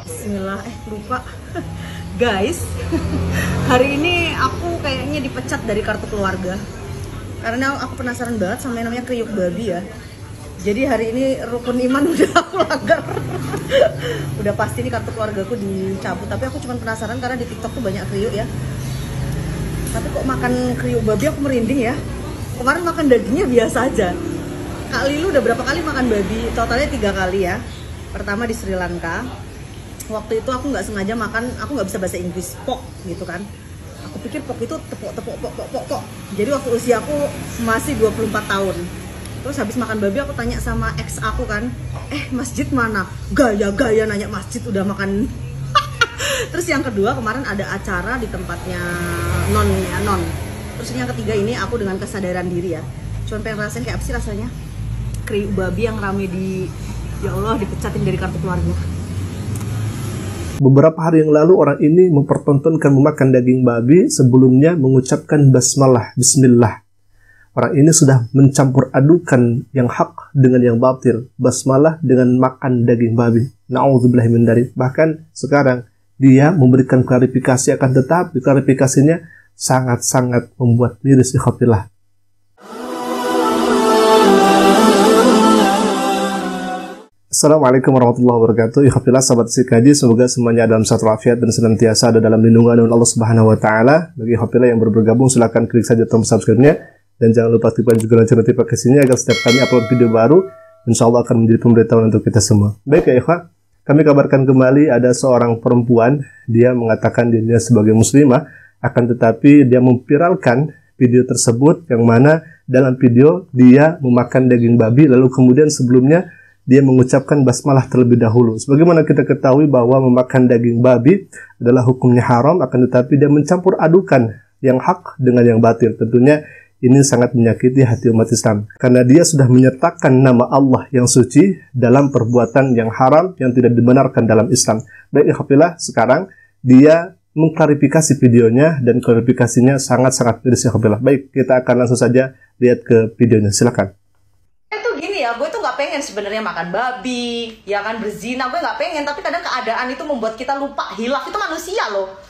Bismillah, lupa. Guys, hari ini aku kayaknya dipecat dari kartu keluarga. Karena aku penasaran banget sama yang namanya kriuk babi ya. Jadi hari ini rukun iman udah aku langgar. Udah pasti nih kartu keluargaku dicabut. Tapi aku cuma penasaran karena di TikTok tuh banyak kriuk ya. Tapi kok makan kriuk babi aku merinding ya. Kemarin makan dagingnya biasa aja. Kak Lilu udah berapa kali makan babi? Totalnya 3 kali ya. Pertama di Sri Lanka. Waktu itu aku nggak sengaja makan, aku nggak bisa bahasa Inggris, pork gitu kan. Aku pikir pork itu tepok. Jadi waktu usia aku masih 24 tahun. Terus habis makan babi aku tanya sama ex aku kan, masjid mana? Gaya nanya masjid udah makan. Terus yang kedua kemarin ada acara di tempatnya non. Terus yang ketiga ini aku dengan kesadaran diri ya. Cuman pengen rasain kayak apa sih rasanya kriuk babi yang rame di, ya Allah, dipecatin dari kartu keluarga. Beberapa hari yang lalu orang ini mempertontonkan memakan daging babi sebelumnya mengucapkan basmalah, bismillah. Orang ini sudah mencampur adukan yang hak dengan yang batil, basmalah dengan makan daging babi. Na'udzubillah min dzalik. Bahkan sekarang dia memberikan klarifikasi, akan tetapi klarifikasinya sangat-sangat membuat miris ikhwatillah. Assalamualaikum warahmatullahi wabarakatuh. Ikhwatillah sahabat Sikaji, semoga semuanya dalam satu afiat dan senantiasa ada dalam lindungan Allah Subhanahu wa taala. Bagi ikhwatillah yang baru bergabung silakan klik saja tombol subscribe-nya dan jangan lupa aktifkan juga lonceng notifikasinya agar setiap kami upload video baru insyaallah akan menjadi pemberitahuan untuk kita semua. Baik ya ikhwah, kami kabarkan kembali ada seorang perempuan, dia mengatakan dirinya sebagai muslimah, akan tetapi dia memviralkan video tersebut yang mana dalam video dia memakan daging babi lalu kemudian sebelumnya dia mengucapkan basmalah terlebih dahulu. Sebagaimana kita ketahui bahwa memakan daging babi adalah hukumnya haram, akan tetapi dia mencampur adukan yang hak dengan yang batil. Tentunya ini sangat menyakiti hati umat Islam. Karena dia sudah menyertakan nama Allah yang suci dalam perbuatan yang haram yang tidak dibenarkan dalam Islam. Baik ikhwatillah, sekarang dia mengklarifikasi videonya dan klarifikasinya sangat-sangat miris ikhwatillah. Baik, kita akan langsung saja lihat ke videonya. Silakan. Gue tuh nggak pengen sebenarnya makan babi, ya kan, berzina, gue nggak pengen, tapi kadang keadaan itu membuat kita lupa, hilaf itu manusia loh.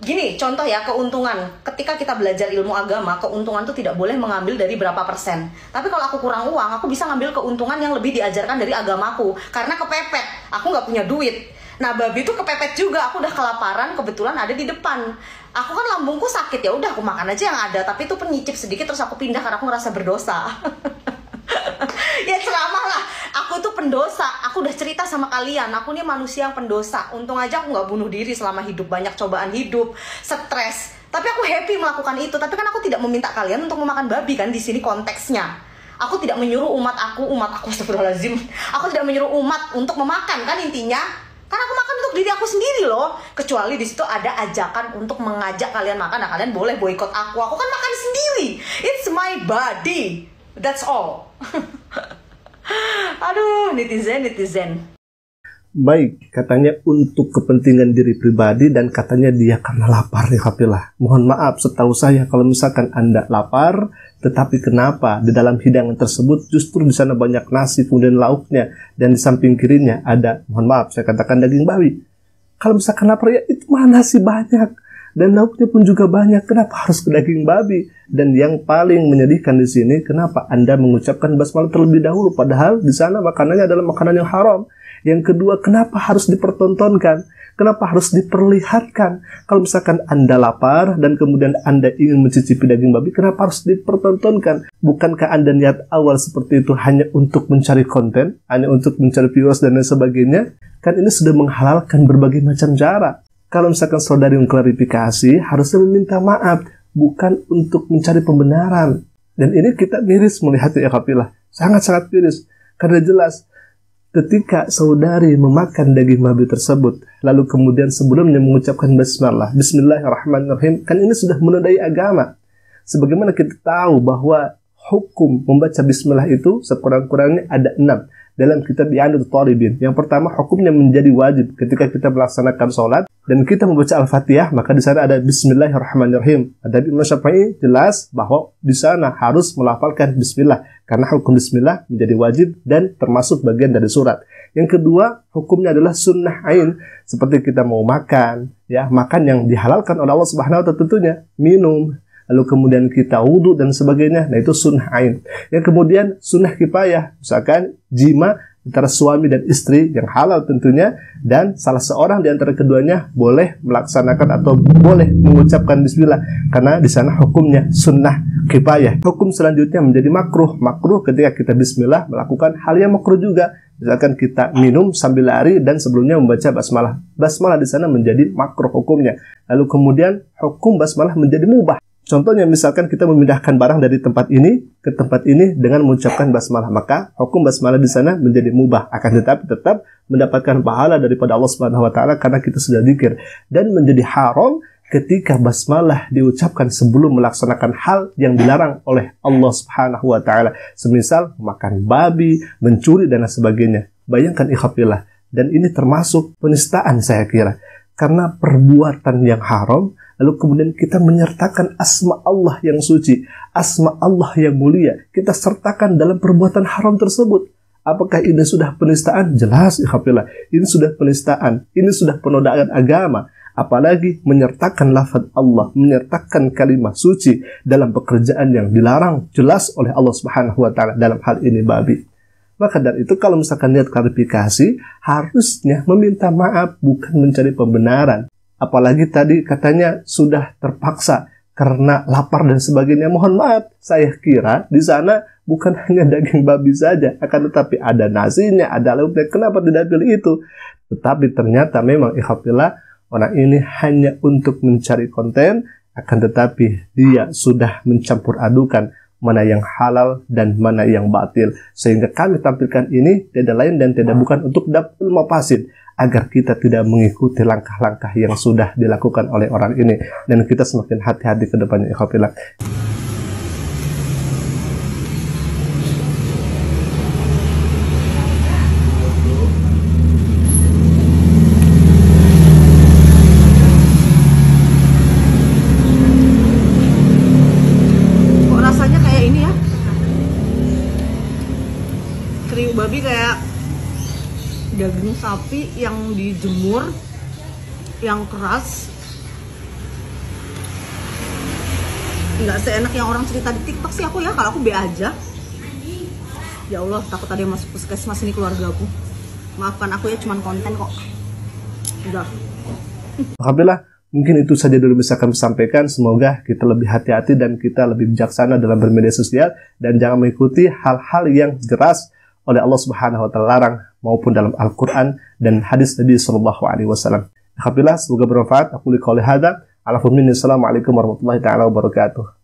Gini, contoh ya, keuntungan. Ketika kita belajar ilmu agama, keuntungan tuh tidak boleh mengambil dari berapa persen. Tapi kalau aku kurang uang, aku bisa ngambil keuntungan yang lebih diajarkan dari agamaku. Karena kepepet, aku nggak punya duit. Nah, babi itu kepepet juga, aku udah kelaparan, kebetulan ada di depan. Aku kan lambungku sakit, ya udah aku makan aja yang ada, tapi itu penyicip sedikit terus aku pindah karena aku ngerasa berdosa. Ya ceramah lah, aku tuh pendosa. Aku udah cerita sama kalian, aku nih manusia yang pendosa. Untung aja aku nggak bunuh diri selama hidup, banyak cobaan hidup, stres. Tapi aku happy melakukan itu. Tapi kan aku tidak meminta kalian untuk memakan babi kan, di sini konteksnya. Aku tidak menyuruh umat aku astagfirullahaladzim. Aku tidak menyuruh umat untuk memakan kan intinya. Karena aku makan untuk diri aku sendiri loh. Kecuali di situ ada ajakan untuk mengajak kalian makan, nah kalian boleh boikot aku. Aku kan makan sendiri. It's my body. That's all. Aduh, netizen. Baik, katanya untuk kepentingan diri pribadi dan katanya dia karena lapar ya kapilah. Mohon maaf, setahu saya kalau misalkan Anda lapar, tetapi kenapa di dalam hidangan tersebut justru di sana banyak nasi kemudian lauknya dan di samping kirinya ada, mohon maaf saya katakan daging babi. Kalau misalkan lapar ya itu mah nasi banyak dan lauknya pun juga banyak, kenapa harus ke daging babi? Dan yang paling menyedihkan di sini, kenapa Anda mengucapkan basmalah terlebih dahulu padahal di sana makanannya adalah makanan yang haram? Yang kedua, kenapa harus dipertontonkan? Kenapa harus diperlihatkan? Kalau misalkan Anda lapar dan kemudian Anda ingin mencicipi daging babi, kenapa harus dipertontonkan? Bukankah Anda niat awal seperti itu hanya untuk mencari konten, hanya untuk mencari viewers dan lain sebagainya? Kan ini sudah menghalalkan berbagai macam cara. Kalau misalkan saudari mengklarifikasi, harusnya meminta maaf, bukan untuk mencari pembenaran. Dan ini kita miris melihatnya ya kapilah. Sangat-sangat miris. Karena jelas, ketika saudari memakan daging babi tersebut, lalu kemudian sebelumnya mengucapkan basmalah, bismillahirrahmanirrahim, kan ini sudah menodai agama. Sebagaimana kita tahu bahwa hukum membaca bismillah itu sekurang-kurangnya ada 6 dalam kitab I'anatul Talibin. Yang pertama, hukumnya menjadi wajib ketika kita melaksanakan sholat dan kita membaca Al-Fatihah, maka di sana ada Bismillahirrahmanirrahim. Ada Imam Syafi'i jelas bahwa di sana harus melafalkan Bismillah karena hukum Bismillah menjadi wajib dan termasuk bagian dari surat. Yang kedua, hukumnya adalah sunnah ain, seperti kita mau makan, ya, makan yang dihalalkan oleh Allah Subhanahu wa taala tentunya, minum, lalu kemudian kita wudhu dan sebagainya. Nah, itu sunnah ain. Yang kemudian sunnah kifayah, misalkan jima antara suami dan istri yang halal tentunya, dan salah seorang di antara keduanya boleh melaksanakan atau boleh mengucapkan bismillah, karena di sana hukumnya sunnah kifayah. Hukum selanjutnya menjadi makruh. Makruh ketika kita bismillah melakukan hal yang makruh juga. Misalkan kita minum sambil lari dan sebelumnya membaca basmalah. Basmalah di sana menjadi makruh hukumnya. Lalu kemudian hukum basmalah menjadi mubah. Contohnya misalkan kita memindahkan barang dari tempat ini ke tempat ini dengan mengucapkan basmalah, maka hukum basmalah di sana menjadi mubah, akan tetapi tetap mendapatkan pahala daripada Allah Subhanahu wa taala karena kita sudah zikir. Dan menjadi haram ketika basmalah diucapkan sebelum melaksanakan hal yang dilarang oleh Allah Subhanahu wa taala, semisal makan babi, mencuri dan sebagainya. Bayangkan ikhwafillah, dan ini termasuk penistaan saya kira. Karena perbuatan yang haram, lalu kemudian kita menyertakan asma Allah yang suci, asma Allah yang mulia, kita sertakan dalam perbuatan haram tersebut. Apakah ini sudah penistaan? Jelas, ikhwafillah, ini sudah penistaan, ini sudah penodaan agama. Apalagi menyertakan lafaz Allah, menyertakan kalimat suci dalam pekerjaan yang dilarang jelas oleh Allah Subhanahu wa taala, dalam hal ini babi. Maka dari itu kalau misalkan niat klarifikasi, harusnya meminta maaf, bukan mencari pembenaran. Apalagi tadi katanya sudah terpaksa karena lapar dan sebagainya. Mohon maaf, saya kira di sana bukan hanya daging babi saja, akan tetapi ada nasinya, ada lauknya. Kenapa tidak pilih itu? Tetapi ternyata memang ikhwafillah, orang ini hanya untuk mencari konten, akan tetapi dia sudah mencampur adukan mana yang halal dan mana yang batil. Sehingga kami tampilkan ini tidak lain dan tidak bukan untuk daf'ul mafasid, agar kita tidak mengikuti langkah-langkah yang sudah dilakukan oleh orang ini, dan kita semakin hati-hati ke depannya ikhwafillah. Babi kayak daging sapi yang dijemur, yang keras, nggak seenak yang orang cerita di TikTok sih aku ya. Kalau aku be aja. Ya Allah, takut ada yang masuk puskesmas ini keluarga aku. Maafkan aku ya, cuman konten kok. Udah. Alhamdulillah, mungkin itu saja dulu bisa kami sampaikan. Semoga kita lebih hati-hati dan kita lebih bijaksana dalam bermedia sosial, dan jangan mengikuti hal-hal yang jelas oleh Allah Subhanahu wa taala larang, maupun dalam Al-Qur'an dan hadis Nabi sallallahu alaihi wasallam. Alhamdulillah, semoga bermanfaat. Aku qouli hadza, assalamualaikum warahmatullahi taala wabarakatuh.